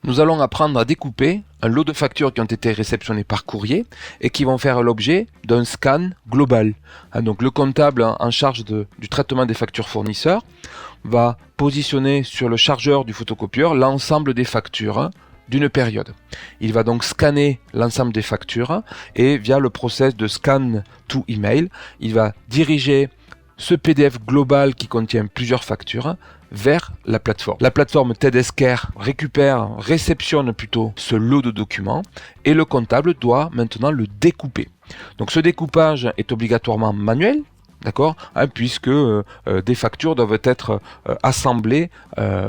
nous allons apprendre à découper un lot de factures qui ont été réceptionnées par courrier et qui vont faire l'objet d'un scan global. Donc le comptable en charge du traitement des factures fournisseurs va positionner sur le chargeur du photocopieur l'ensemble des factures d'une période. Il va donc scanner l'ensemble des factures et via le process de scan to email, il va diriger ce PDF global qui contient plusieurs factures vers la plateforme. La plateforme TEDxCare réceptionne plutôt ce lot de documents et le comptable doit maintenant le découper. Donc ce découpage est obligatoirement manuel, d'accord, puisque des factures doivent être assemblées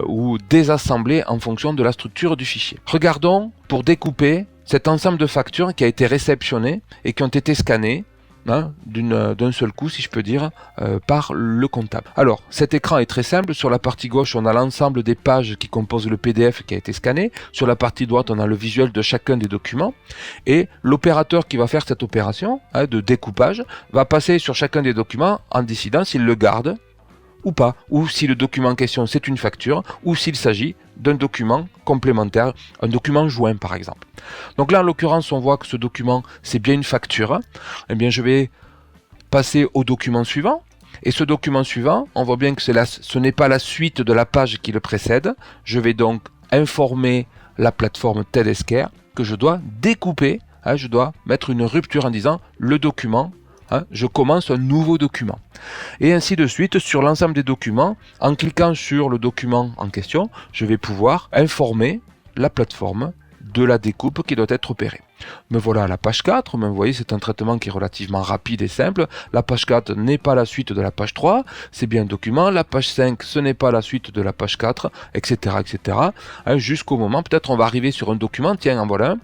ou désassemblées en fonction de la structure du fichier. Regardons pour découper cet ensemble de factures qui a été réceptionné et qui ont été scannées d'un seul coup, si je peux dire, par le comptable. Alors, cet écran est très simple. Sur la partie gauche, on a l'ensemble des pages qui composent le PDF qui a été scanné. Sur la partie droite, on a le visuel de chacun des documents. Et l'opérateur qui va faire cette opération de découpage va passer sur chacun des documents en décidant s'il le garde ou pas, ou si le document en question c'est une facture, ou s'il s'agit d'un document complémentaire, un document joint par exemple. Donc là en l'occurrence on voit que ce document c'est bien une facture, eh bien je vais passer au document suivant, et ce document suivant, on voit bien que ce n'est pas la suite de la page qui le précède, je vais donc informer la plateforme TEDxCare que je dois découper, je dois mettre une rupture en disant le document, je commence un nouveau document. Et ainsi de suite sur l'ensemble des documents. En cliquant sur le document en question, je vais pouvoir informer la plateforme de la découpe qui doit être opérée. Me voilà à la page 4, vous voyez c'est un traitement qui est relativement rapide et simple. La page 4 n'est pas la suite de la page 3, c'est bien un document. La page 5 ce n'est pas la suite de la page 4, etc. etc. Jusqu'au moment, peut-être on va arriver sur un document, tiens en voilà un,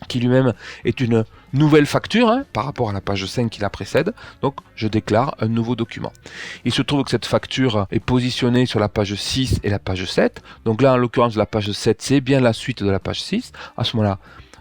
qui lui-même est une nouvelle facture par rapport à la page 5 qui la précède, donc je déclare un nouveau document. Il se trouve que cette facture est positionnée sur la page 6 et la page 7, donc là en l'occurrence la page 7 c'est bien la suite de la page 6, à ce moment-là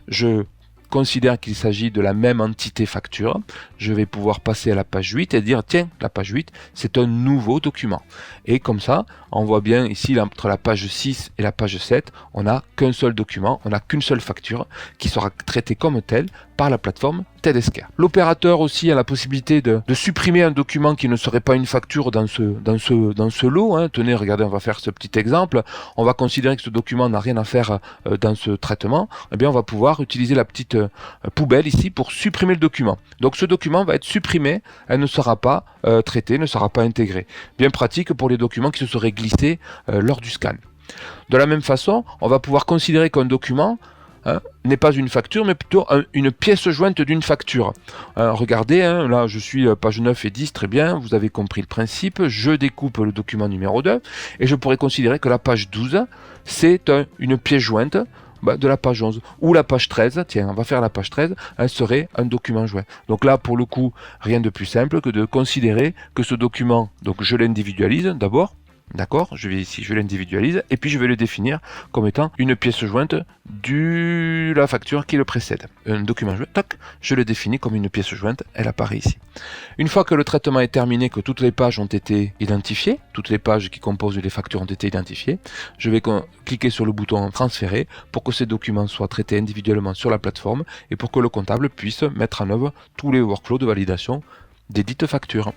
je considère qu'il s'agit de la même entité facture, je vais pouvoir passer à la page 8 et dire tiens, la page 8 c'est un nouveau document. Et comme ça, on voit bien ici entre la page 6 et la page 7, on n'a qu'un seul document, on n'a qu'une seule facture qui sera traitée comme telle par la plateforme TEDxCare. L'opérateur aussi a la possibilité de supprimer un document qui ne serait pas une facture dans ce lot. Tenez, regardez, on va faire ce petit exemple. On va considérer que ce document n'a rien à faire dans ce traitement. Eh bien, on va pouvoir utiliser la petite poubelle ici pour supprimer le document. Donc ce document va être supprimé, elle ne sera pas traité, ne sera pas intégré. Bien pratique pour les documents qui se seraient glissés lors du scan. De la même façon, on va pouvoir considérer qu'un document n'est pas une facture, mais plutôt une pièce jointe d'une facture. Regardez, là je suis page 9 et 10, très bien, vous avez compris le principe, je découpe le document numéro 2, et je pourrais considérer que la page 12, c'est une pièce jointe de la page 11, ou la page 13, tiens, on va faire la page 13, elle serait un document joint. Donc là, pour le coup, rien de plus simple que de considérer que ce document, donc je l'individualise d'abord, d'accord, je vais ici, je l'individualise, et puis je vais le définir comme étant une pièce jointe de la facture qui le précède. Un document joint, tac, je le définis comme une pièce jointe, elle apparaît ici. Une fois que le traitement est terminé, que toutes les pages ont été identifiées, toutes les pages qui composent les factures ont été identifiées, je vais cliquer sur le bouton transférer pour que ces documents soient traités individuellement sur la plateforme et pour que le comptable puisse mettre en œuvre tous les workflows de validation des dites factures.